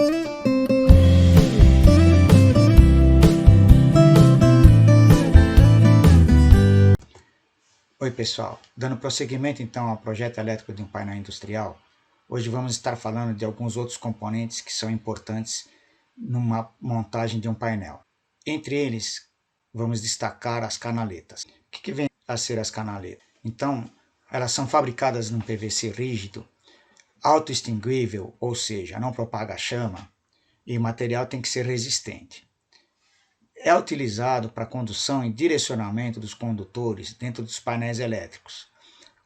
Oi pessoal, dando prosseguimento então ao projeto elétrico de um painel industrial, hoje vamos estar falando de alguns outros componentes que são importantes numa montagem de um painel. Entre eles, vamos destacar as canaletas. O que vem a ser as canaletas? Então, elas são fabricadas num PVC rígido, autoextinguível, ou seja, não propaga chama, e o material tem que ser resistente. É utilizado para condução e direcionamento dos condutores dentro dos painéis elétricos,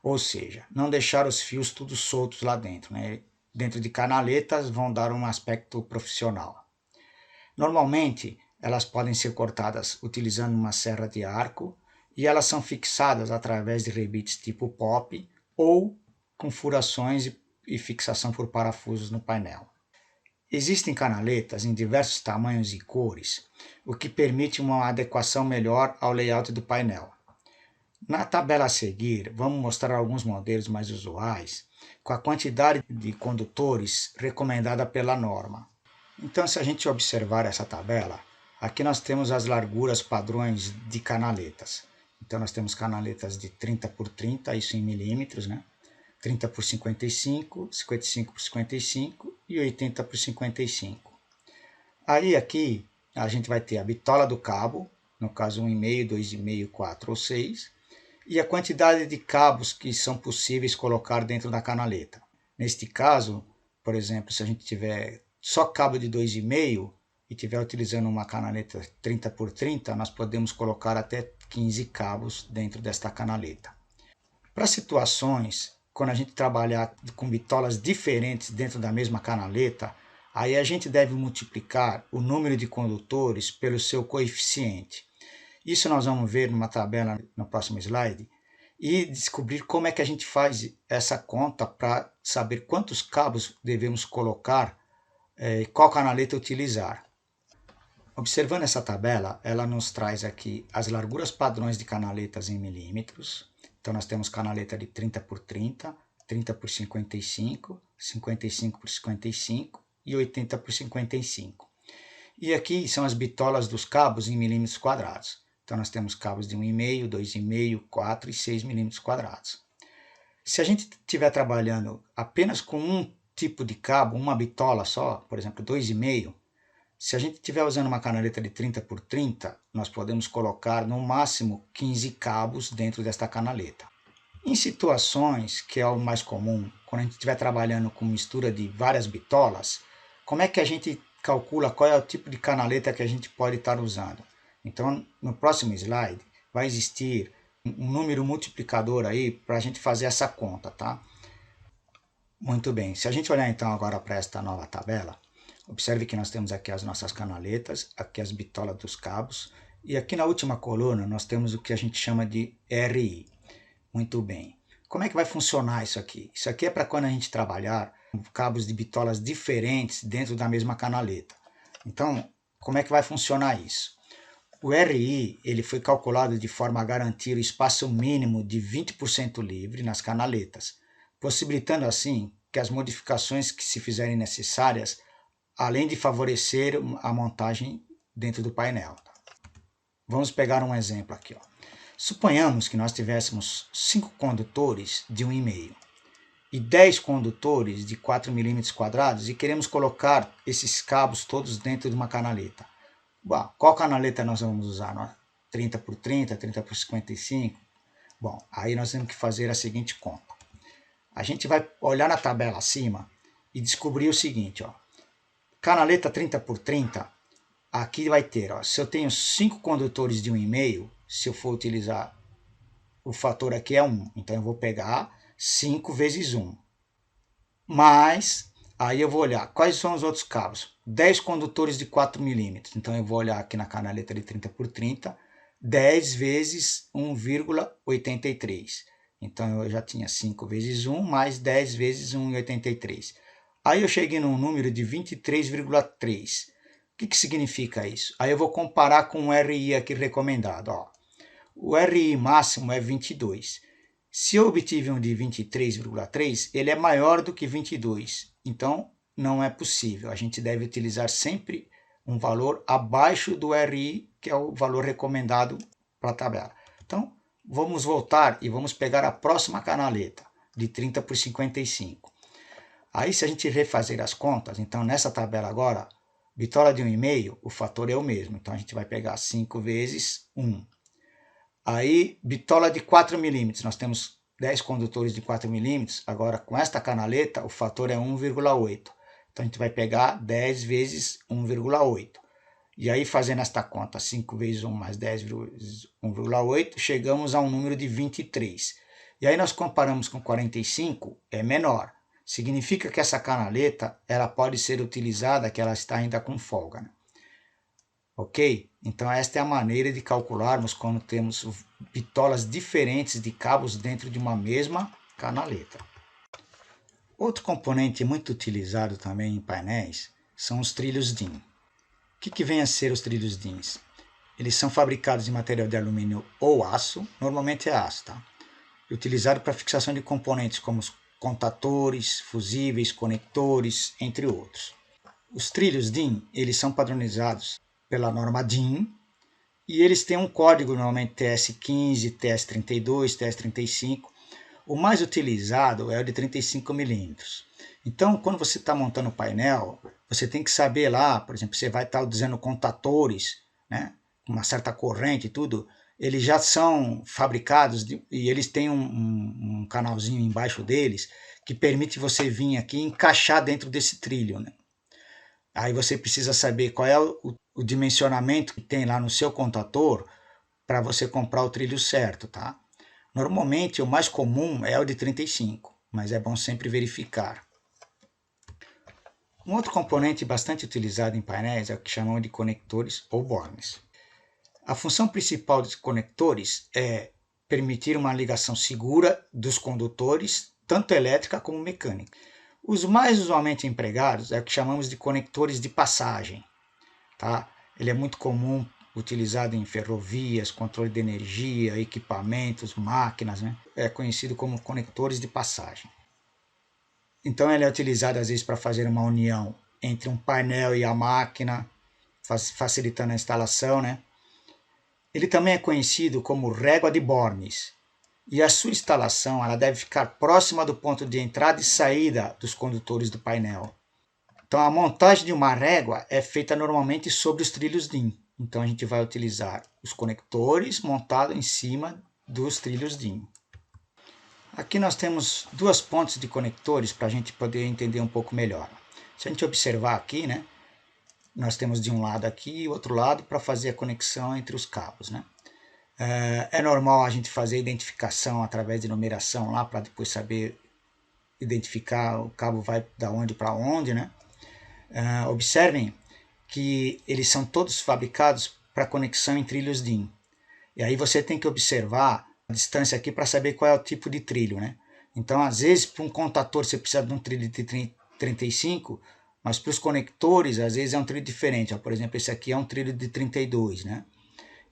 ou seja, não deixar os fios todos soltos lá dentro, né? Dentro de canaletas vão dar um aspecto profissional. Normalmente, elas podem ser cortadas utilizando uma serra de arco e elas são fixadas através de rebites tipo pop ou com furações e fixação por parafusos no painel. Existem canaletas em diversos tamanhos e cores, o que permite uma adequação melhor ao layout do painel. Na tabela a seguir, vamos mostrar alguns modelos mais usuais, com a quantidade de condutores recomendada pela norma. Então, se a gente observar essa tabela, aqui nós temos as larguras padrões de canaletas. Então, nós temos canaletas de 30 por 30, isso em milímetros, né? 30 por 55, 55 por 55 e 80 por 55. Aí aqui a gente vai ter a bitola do cabo, no caso 1,5, 2,5, 4 ou 6, e a quantidade de cabos que são possíveis colocar dentro da canaleta. Neste caso, por exemplo, se a gente tiver só cabo de 2,5 e estiver utilizando uma canaleta 30 por 30, nós podemos colocar até 15 cabos dentro desta canaleta. Para situações quando a gente trabalhar com bitolas diferentes dentro da mesma canaleta, aí a gente deve multiplicar o número de condutores pelo seu coeficiente. Isso nós vamos ver numa tabela no próximo slide e descobrir como é que a gente faz essa conta para saber quantos cabos devemos colocar e qual canaleta utilizar. Observando essa tabela, ela nos traz aqui as larguras padrões de canaletas em milímetros. Então, nós temos canaleta de 30 por 30, 30 por 55, 55 por 55 e 80 por 55. E aqui são as bitolas dos cabos em milímetros quadrados. Então, nós temos cabos de 1,5, 2,5, 4 e 6 milímetros quadrados. Se a gente estiver trabalhando apenas com um tipo de cabo, uma bitola só, por exemplo, 2,5, se a gente estiver usando uma canaleta de 30 por 30, nós podemos colocar no máximo 15 cabos dentro desta canaleta. Em situações que é o mais comum, quando a gente estiver trabalhando com mistura de várias bitolas, como é que a gente calcula qual é o tipo de canaleta que a gente pode estar usando? Então, no próximo slide, vai existir um número multiplicador aí para a gente fazer essa conta, tá? Muito bem, se a gente olhar então agora para esta nova tabela, observe que nós temos aqui as nossas canaletas, aqui as bitolas dos cabos, e aqui na última coluna nós temos o que a gente chama de RI. Muito bem. Como é que vai funcionar isso aqui? Isso aqui é para quando a gente trabalhar com cabos de bitolas diferentes dentro da mesma canaleta. Então, como é que vai funcionar isso? O RI ele foi calculado de forma a garantir o espaço mínimo de 20% livre nas canaletas, possibilitando assim que as modificações que se fizerem necessárias, além de favorecer a montagem dentro do painel. Vamos pegar um exemplo aqui. Suponhamos que nós tivéssemos 5 condutores de 1,5 e 10 condutores de 4 milímetros quadrados e queremos colocar esses cabos todos dentro de uma canaleta. Bom, qual canaleta nós vamos usar? 30 por 30, 30 por 55? Bom, aí nós temos que fazer a seguinte conta. A gente vai olhar na tabela acima e descobrir o seguinte, canaleta 30 por 30, aqui vai ter, se eu tenho 5 condutores de 1,5, se eu for utilizar o fator aqui é 1, então eu vou pegar 5 vezes 1. Mas, aí eu vou olhar quais são os outros cabos. 10 condutores de 4 milímetros, então eu vou olhar aqui na canaleta de 30 por 30, 10 vezes 1,83. Então eu já tinha 5 vezes 1 mais 10 vezes 1,83. Aí eu cheguei num número de 23,3. O que significa isso? Aí eu vou comparar com o RI aqui recomendado. O RI máximo é 22. Se eu obtive um de 23,3, ele é maior do que 22. Então, não é possível. A gente deve utilizar sempre um valor abaixo do RI, que é o valor recomendado para a tabela. Então, vamos voltar e vamos pegar a próxima canaleta, de 30 por 55. Aí, se a gente refazer as contas, então nessa tabela agora, bitola de 1,5, o fator é o mesmo. Então, a gente vai pegar 5 vezes 1. Aí, bitola de 4 milímetros, nós temos 10 condutores de 4 milímetros. Agora, com esta canaleta, o fator é 1,8. Então, a gente vai pegar 10 vezes 1,8. E aí, fazendo esta conta, 5 vezes 1 mais 10 vezes 1,8, chegamos a um número de 23. E aí, nós comparamos com 45, é menor. Significa que essa canaleta ela pode ser utilizada, que ela está ainda com folga, né? Ok? Então esta é a maneira de calcularmos quando temos bitolas diferentes de cabos dentro de uma mesma canaleta. Outro componente muito utilizado também em painéis são os trilhos DIN. O que vem a ser os trilhos DIN? Eles são fabricados de material de alumínio ou aço, normalmente é aço, tá? E utilizado para fixação de componentes como os contatores, fusíveis, conectores, entre outros. Os trilhos DIN, eles são padronizados pela norma DIN e eles têm um código normalmente TS15, TS32, TS35. O mais utilizado é o de 35 milímetros. Então, quando você está montando o painel, você tem que saber lá, por exemplo, você vai estar usando contatores, né, uma certa corrente e tudo, eles já são fabricados e eles têm um canalzinho embaixo deles que permite você vir aqui e encaixar dentro desse trilho, né? Aí você precisa saber qual é o dimensionamento que tem lá no seu contator para você comprar o trilho certo, tá? Normalmente o mais comum é o de 35, mas é bom sempre verificar. Um outro componente bastante utilizado em painéis é o que chamam de conectores ou bornes. A função principal dos conectores é permitir uma ligação segura dos condutores, tanto elétrica como mecânica. Os mais usualmente empregados é o que chamamos de conectores de passagem. Tá? Ele é muito comum, utilizado em ferrovias, controle de energia, equipamentos, máquinas, né? É conhecido como conectores de passagem. Então ele é utilizado às vezes para fazer uma união entre um painel e a máquina, facilitando a instalação, né? Ele também é conhecido como régua de bornes, e a sua instalação ela deve ficar próxima do ponto de entrada e saída dos condutores do painel. Então a montagem de uma régua é feita normalmente sobre os trilhos DIN. Então a gente vai utilizar os conectores montados em cima dos trilhos DIN. Aqui nós temos duas pontes de conectores para a gente poder entender um pouco melhor. Se a gente observar aqui, né, nós temos de um lado aqui e outro lado para fazer a conexão entre os cabos, né? É normal a gente fazer identificação através de numeração lá para depois saber identificar o cabo vai da onde para onde, né? Observem que eles são todos fabricados para conexão em trilhos DIN. E aí você tem que observar a distância aqui para saber qual é o tipo de trilho, né? Então, às vezes, para um contator você precisa de um trilho de 35, mas para os conectores, às vezes é um trilho diferente. Por exemplo, esse aqui é um trilho de 32, né?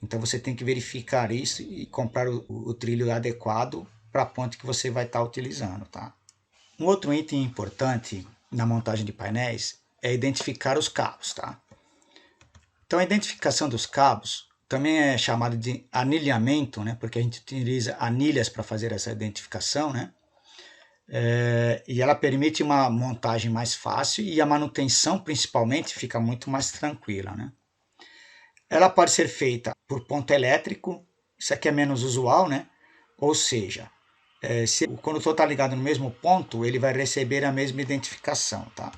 Então você tem que verificar isso e comprar o trilho adequado para a ponte que você vai estar utilizando, tá? Um outro item importante na montagem de painéis é identificar os cabos, tá? Então a identificação dos cabos também é chamada de anilhamento, né? Porque a gente utiliza anilhas para fazer essa identificação, né? E ela permite uma montagem mais fácil e a manutenção, principalmente, fica muito mais tranquila, né? Ela pode ser feita por ponto elétrico, isso aqui é menos usual, né? Ou seja, se o condutor está ligado no mesmo ponto, ele vai receber a mesma identificação, tá?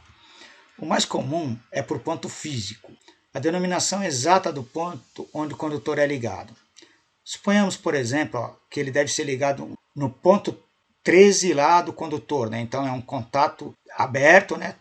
O mais comum é por ponto físico, a denominação exata do ponto onde o condutor é ligado. Suponhamos, por exemplo, que ele deve ser ligado no ponto 13 lá do condutor, né? Então é um contato aberto, né?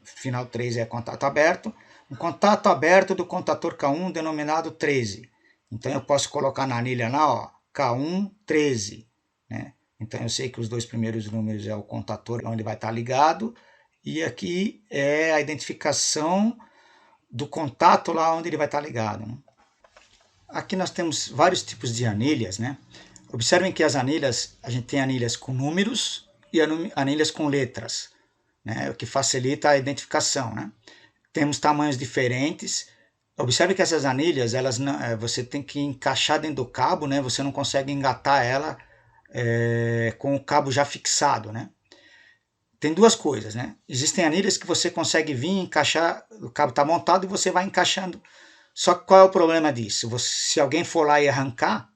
Final 13 é contato aberto. Um contato aberto do contator K1 denominado 13. Então eu posso colocar na anilha lá, ó, K1 13, né? Então eu sei que os dois primeiros números é o contator onde vai estar ligado e aqui é a identificação do contato lá onde ele vai estar ligado, né? Aqui nós temos vários tipos de anilhas, né? Observem que as anilhas, a gente tem anilhas com números e anilhas com letras. né, o que facilita a identificação, né? Temos tamanhos diferentes. Observe que essas anilhas, elas não, você tem que encaixar dentro do cabo, né? Você não consegue engatar ela com o cabo já fixado, né? Tem duas coisas, né? Existem anilhas que você consegue vir encaixar, o cabo está montado e você vai encaixando. Só que qual é o problema disso? Se alguém for lá e arrancar,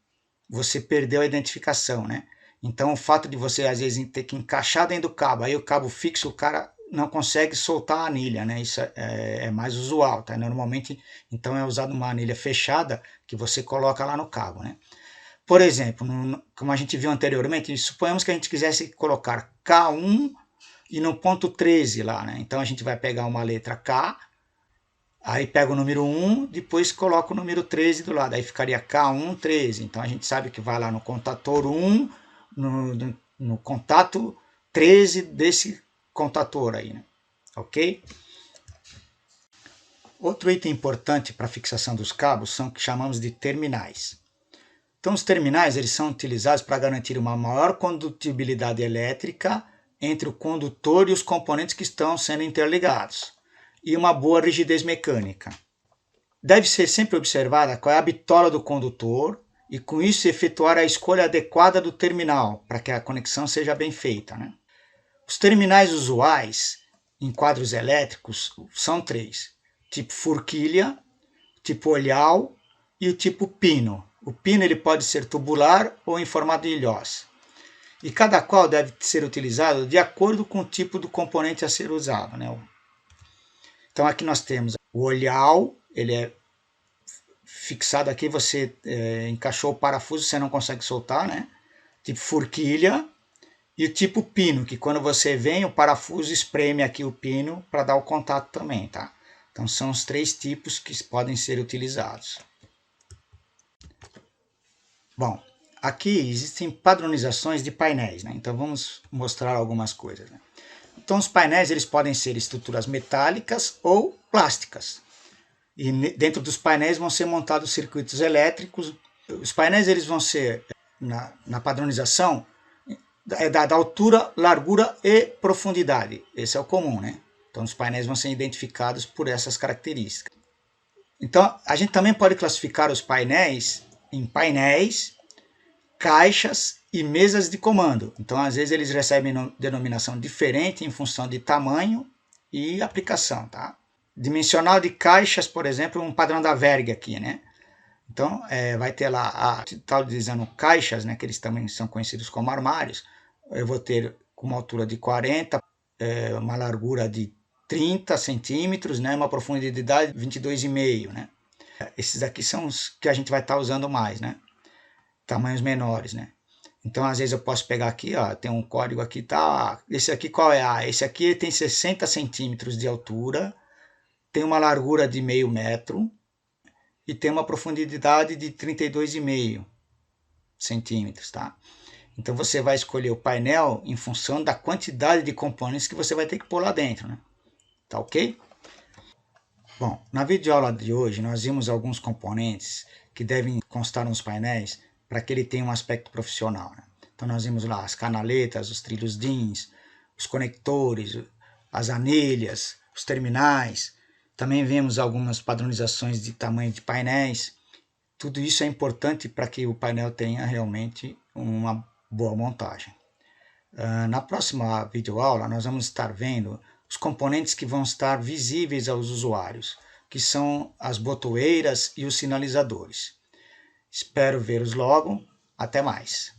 você perdeu a identificação, né? Então o fato de você às vezes ter que encaixar dentro do cabo, aí o cabo fixo, o cara não consegue soltar a anilha, né? Isso é mais usual, tá? Normalmente, então é usado uma anilha fechada que você coloca lá no cabo, né? Por exemplo, como a gente viu anteriormente, suponhamos que a gente quisesse colocar K1 e no ponto 13 lá, né? Então a gente vai pegar uma letra K, aí pega o número 1, depois coloca o número 13 do lado, aí ficaria K1, 13. Então a gente sabe que vai lá no contator 1, no contato 13 desse contator aí, né? Ok? Outro item importante para a fixação dos cabos são o que chamamos de terminais. Então os terminais eles são utilizados para garantir uma maior condutibilidade elétrica entre o condutor e os componentes que estão sendo interligados, e uma boa rigidez mecânica. Deve ser sempre observada qual é a bitola do condutor e com isso efetuar a escolha adequada do terminal para que a conexão seja bem feita, né? Os terminais usuais em quadros elétricos são três: tipo forquilha, tipo olhal e o tipo pino. O pino ele pode ser tubular ou em formato de ilhós. E cada qual deve ser utilizado de acordo com o tipo do componente a ser usado, né? Então aqui nós temos o olhal, ele é fixado aqui, você encaixou o parafuso, você não consegue soltar, né? Tipo forquilha. E o tipo pino, que quando você vem, o parafuso espreme aqui o pino para dar o contato também, tá? Então são os três tipos que podem ser utilizados. Bom, aqui existem padronizações de painéis, né? Então vamos mostrar algumas coisas, né? Então os painéis eles podem ser estruturas metálicas ou plásticas. E dentro dos painéis vão ser montados circuitos elétricos. Os painéis eles vão ser, na padronização, da altura, largura e profundidade. Esse é o comum, né? Então os painéis vão ser identificados por essas características. Então a gente também pode classificar os painéis em painéis, caixas e mesas de comando. Então às vezes eles recebem denominação diferente em função de tamanho e aplicação, tá? Dimensional de caixas, por exemplo, um padrão da Verg aqui, né? Então vai ter lá, está utilizando caixas, né, que eles também são conhecidos como armários. Eu vou ter com uma altura de 40, uma largura de 30 centímetros, né, uma profundidade de 22,5, né. Esses aqui são os que a gente vai estar usando mais, né, tamanhos menores, né. Então, às vezes eu posso pegar aqui, ó, tem um código aqui, tá, esse aqui qual é? Esse aqui tem 60 centímetros de altura, tem uma largura de meio metro e tem uma profundidade de 32,5 centímetros, tá? Então você vai escolher o painel em função da quantidade de componentes que você vai ter que pôr lá dentro, né? Tá ok? Bom, na videoaula de hoje nós vimos alguns componentes que devem constar nos painéis para que ele tenha um aspecto profissional, né? Então nós vimos lá as canaletas, os trilhos DINs, os conectores, as anilhas, os terminais. Também vimos algumas padronizações de tamanho de painéis. Tudo isso é importante para que o painel tenha realmente uma boa montagem. Na próxima videoaula nós vamos estar vendo os componentes que vão estar visíveis aos usuários, que são as botoeiras e os sinalizadores. Espero vê-los logo. Até mais!